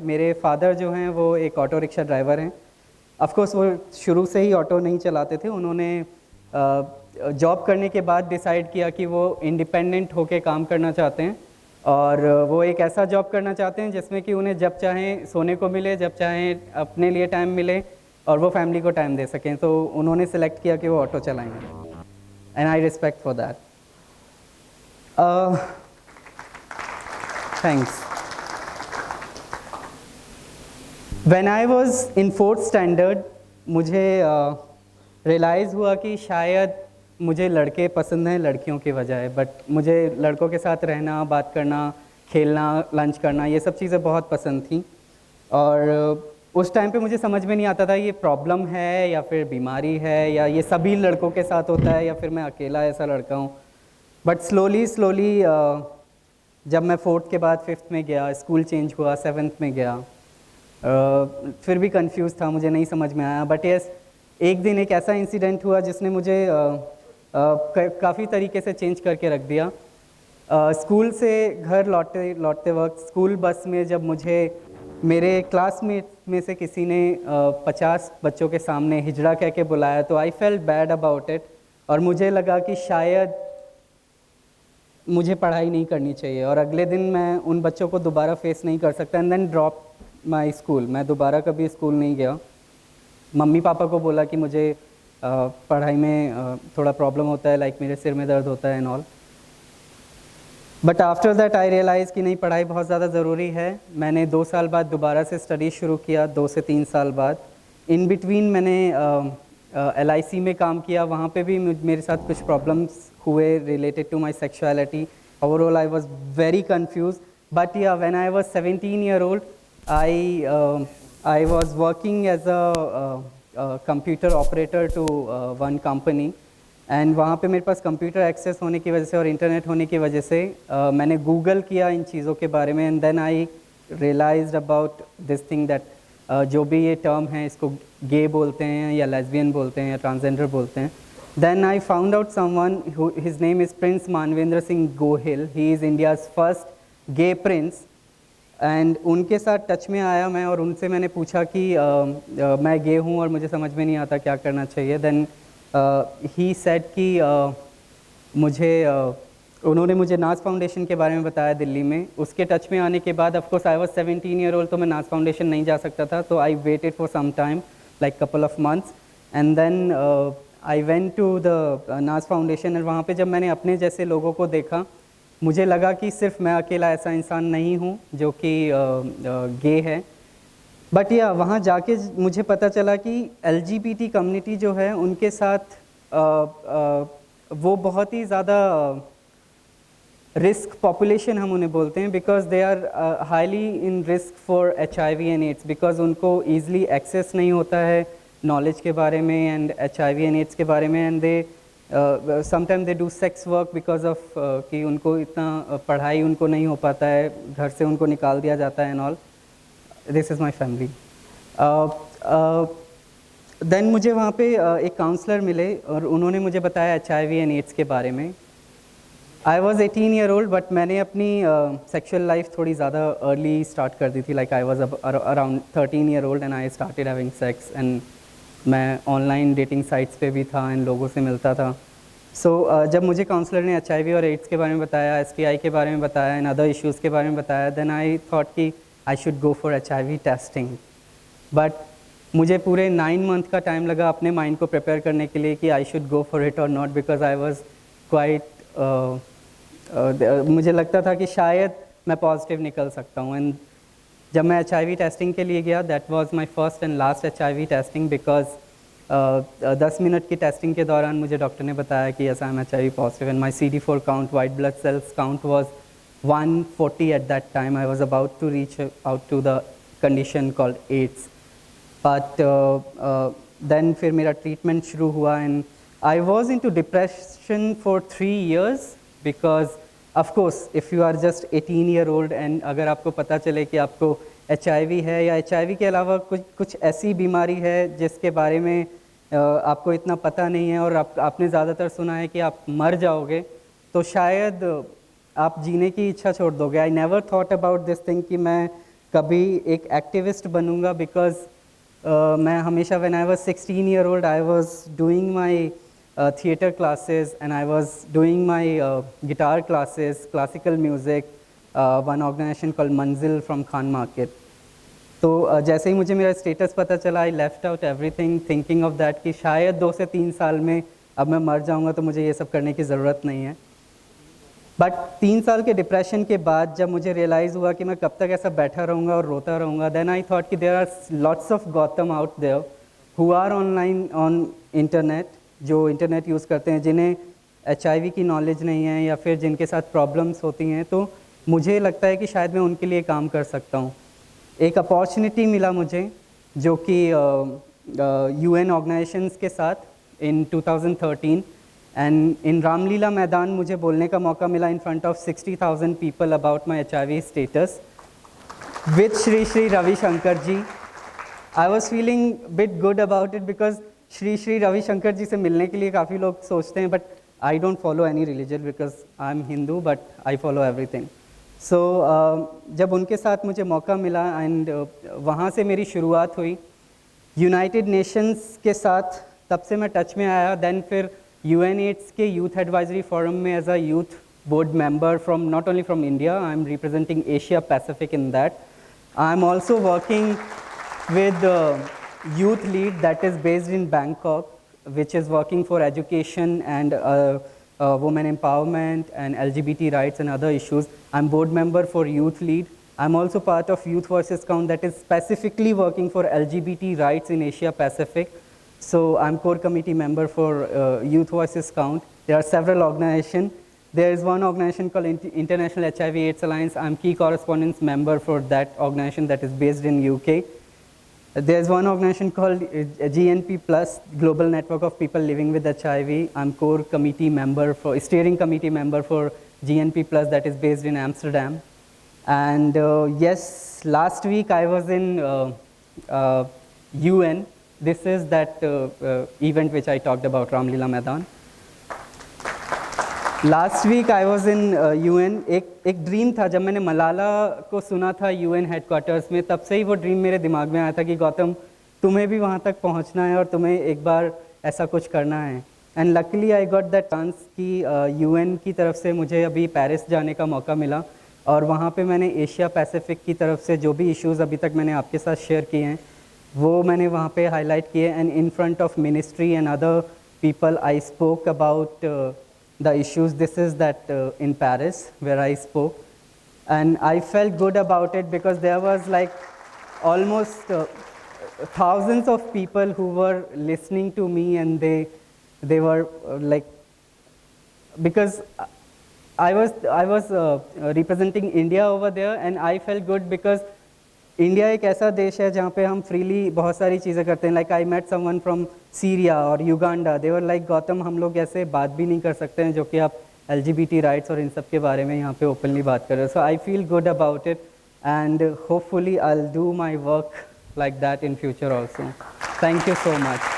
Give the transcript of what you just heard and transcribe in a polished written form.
मेरे फादर जो हैं वो एक ऑटो रिक्शा ड्राइवर हैं। ऑफ कोर्स वो शुरू से ही ऑटो नहीं चलाते थे। उन्होंने जॉब करने के बाद डिसाइड किया कि वो इंडिपेंडेंट होके काम करना चाहते हैं और वो एक ऐसा जॉब करना चाहते हैं जिसमें कि उन्हें जब चाहें सोने को मिले, जब चाहें अपने लिए टाइम मिले और वो फैमिली को टाइम दे सकें। तो उन्होंने सेलेक्ट किया कि वो ऑटो चलाएंगे and I respect for that. Thanks. When I was in 4th standard मुझे रियलाइज़ हुआ कि शायद मुझे लड़के पसंद हैं लड़कियों की बजाय, बट मुझे लड़कों के साथ रहना, बात करना, खेलना, लंच करना, ये सब चीज़ें बहुत पसंद थी। और उस टाइम पे मुझे समझ में नहीं आता था ये प्रॉब्लम है या फिर बीमारी है या ये सभी लड़कों के साथ होता है या फिर मैं अकेला ऐसा लड़का हूँ। बट स्लोली जब मैं 4th के बाद 5th में गया, स्कूल चेंज हुआ, 7th में गया, फिर भी कंफ्यूज था, मुझे नहीं समझ में आया। बट यस, एक दिन एक ऐसा इंसिडेंट हुआ जिसने मुझे काफ़ी तरीके से चेंज करके रख दिया। स्कूल से घर लौटते वक्त स्कूल बस में जब मुझे मेरे क्लासमेट में से किसी ने 50 बच्चों के सामने हिजड़ा कह के बुलाया तो I felt bad about it और मुझे लगा कि शायद मुझे पढ़ाई नहीं करनी चाहिए और अगले दिन मैं उन बच्चों को दोबारा फेस नहीं कर सकता and then drop my school. मैं दोबारा कभी स्कूल नहीं गया। मम्मी पापा को बोला कि मुझे पढ़ाई में थोड़ा प्रॉब्लम होता है, लाइक मेरे सिर में दर्द होता है and all. But after that I realize कि नहीं, पढ़ाई बहुत ज़्यादा ज़रूरी है। मैंने 2 साल बाद दोबारा से स्टडी शुरू किया, 2 से 3 साल बाद। इन बिटवीन मैंने LIC में काम किया, वहाँ पे भी मेरे साथ कुछ प्रॉब्लम्स हुए related to my sexuality. Overall I was very confuse. But yeah when I was 17 year old I was working as a computer operator to one company and वहाँ पे मेरे पास कंप्यूटर एक्सेस होने की वजह से और इंटरनेट होने की वजह से मैंने गूगल किया इन चीज़ों के बारे में and then I realized about this thing that जो भी ये टर्म है इसको गे बोलते हैं या लेस्बियन बोलते हैं या ट्रांसजेंडर बोलते हैं। Then I found out someone who his name is prince Manvendra Singh Gohil. He is India's first gay prince and उनके साथ टच में आया मैं और उनसे मैंने पूछा कि मैं गे हूँ और मुझे समझ में नहीं आता क्या करना चाहिए। देन ही सेड कि उन्होंने मुझे नाज फाउंडेशन के बारे में बताया दिल्ली में। उसके टच में आने के बाद of course I was 17 year old तो मैं नाज फाउंडेशन नहीं जा सकता था, तो I waited for some time like couple of months and then I went to the Naz foundation. और वहाँ पे जब मैंने अपने जैसे लोगों को देखा मुझे लगा कि सिर्फ मैं अकेला ऐसा इंसान नहीं हूँ जो कि गे है। बट या वहाँ जाके मुझे पता चला कि LGBT कम्युनिटी जो है उनके साथ वो बहुत ही ज़्यादा रिस्क पॉपुलेशन हम उन्हें बोलते हैं because they are highly in risk for HIV and AIDS because उनको ईज़िली एक्सेस नहीं होता है नॉलेज के बारे में एंड HIV एंड एड्स के बारे में and they sometime they do sex work because of कि उनको इतना पढ़ाई उनको नहीं हो पाता है, घर से उनको निकाल दिया जाता है and all. This is my family. Then मुझे वहाँ पे एक काउंसलर मिले और उन्होंने मुझे बताया HIV एंड एड्स के बारे में। I was 18 year old but मैंने अपनी सेक्शुअल लाइफ थोड़ी ज़्यादा अर्ली स्टार्ट कर दी थी। Like I was around 13 year old and I started having sex and मैं ऑनलाइन डेटिंग साइट्स पे भी था एंड लोगों से मिलता था। सो जब मुझे काउंसलर ने HIV और एड्स के बारे में बताया, STI के बारे में बताया एंड अदर इश्यूज़ के बारे में बताया, देन आई थॉट कि I should go for HIV testing. But मुझे पूरे 9 मंथ का टाइम लगा अपने माइंड को प्रिपेयर करने के लिए कि I should go for it और not because I was quite मुझे लगता था कि शायद मैं पॉजिटिव निकल सकता हूँ। एंड जब मैं HIV टेस्टिंग के लिए गया that was my first and last HIV testing because 10 minute की टेस्टिंग के दौरान मुझे डॉक्टर ने बताया कि ऐसा I'm HIV positive and my CD4 count, white blood cells count was 140 at that time. I was about to reach out to the condition called AIDS. But then फिर मेरा ट्रीटमेंट शुरू हुआ and I was in to depression for 3 years because of course if you are just 18 year old and अगर आपको पता चले कि आपको HIV है या HIV के अलावा कुछ ऐसी बीमारी है जिसके बारे में आपको इतना पता नहीं है और आपने ज़्यादातर सुना है कि आप मर जाओगे, तो शायद आप जीने की इच्छा छोड़ दोगे। I never thought about this thing कि मैं कभी एक एक्टिविस्ट बनूंगा, बिकॉज मैं हमेशा when I was 16 year old I was doing my theater classes and I was doing my guitar classes, classical music, one organization called Manzil from Khan Market. तो जैसे ही मुझे मेरा स्टेटस पता चला, I left out everything thinking of that कि शायद 2 से 3 साल में अब मैं मर जाऊंगा तो मुझे ये सब करने की ज़रूरत नहीं है। बट 3 साल के डिप्रेशन के बाद जब मुझे रियलाइज़ हुआ कि मैं कब तक ऐसा बैठा रहूँगा और रोता रहूँगा, देन आई थॉट कि there are lots of Gautam out there who are online on internet, जो इंटरनेट यूज़ करते हैं, जिन्हें HIV की नॉलेज नहीं है या फिर जिनके साथ प्रॉब्लम्स होती हैं, तो मुझे लगता है कि शायद मैं उनके लिए काम कर सकता हूँ। एक अपॉर्चुनिटी मिला मुझे जो कि UN ऑर्गेनाइजेशंस के साथ इन 2013, एंड इन रामलीला मैदान मुझे बोलने का मौका मिला in front of 60,000 people about my HIV status with Shri Shri Ravishankar ji. I was feeling bit good about it because Shri Shri Ravishankar ji से मिलने के लिए काफ़ी लोग सोचते हैं, but I don't follow any religion because I am Hindu, but I follow everything. So जब उनके साथ मुझे मौका मिला एंड वहाँ से मेरी शुरुआत हुई यूनाइटेड नेशंस के साथ, तब से मैं टच में आया। देन फिर UNAIDS के यूथ एडवाइजरी फोरम में as a youth board member from not only from India, I am representing Asia Pacific in that. I am also working with youth lead that is based in Bangkok, which is working for education and women empowerment and LGBT rights and other issues. I'm board member for youth lead. I'm also part of Youth Voices Count that is specifically working for LGBT rights in Asia Pacific. So I'm core committee member for Youth Voices Count. There are several organizations. There is one organization called International HIV AIDS Alliance. I'm key correspondence member for that organization that is based in UK. There's one organization called GNP Plus, Global Network of People Living with HIV. I'm core committee member for, steering committee member for GNP Plus that is based in Amsterdam. And yes, last week I was in UN. This is that event which I talked about, Ramlila Maidan. Last week I was in UN। एक dream था, जब मैंने मलाला को सुना था UN headquarters में, तब से ही वो ड्रीम मेरे दिमाग में आया था कि गौतम तुम्हें भी वहाँ तक पहुँचना है और तुम्हें एक बार ऐसा कुछ करना है। And luckily I got that chance कि UN की तरफ से मुझे अभी पेरिस जाने का मौका मिला और वहाँ पे मैंने एशिया पैसिफिक की तरफ से जो भी इश्यूज़ अभी तक मैंने आपके साथ शेयर किए हैं वो मैंने वहाँ पे हाईलाइट किए। And in front of ministry and other people I spoke about the issues. This is that in Paris where I spoke, and I felt good about it because there was like almost thousands of people who were listening to me, and they were like, because I was representing India over there, and I felt good because India एक ऐसा देश है जहाँ पे हम freely बहुत सारी चीज़ें करते हैं। Like I met someone from Syria और Uganda, they were like Gautam हम लोग ऐसे बात भी नहीं कर सकते हैं जो कि आप LGBT राइट्स और इन सब के बारे में यहाँ पे ओपनली बात कर रहे हो। So I feel good about it and hopefully I will do my work like that in future also. Thank you so much.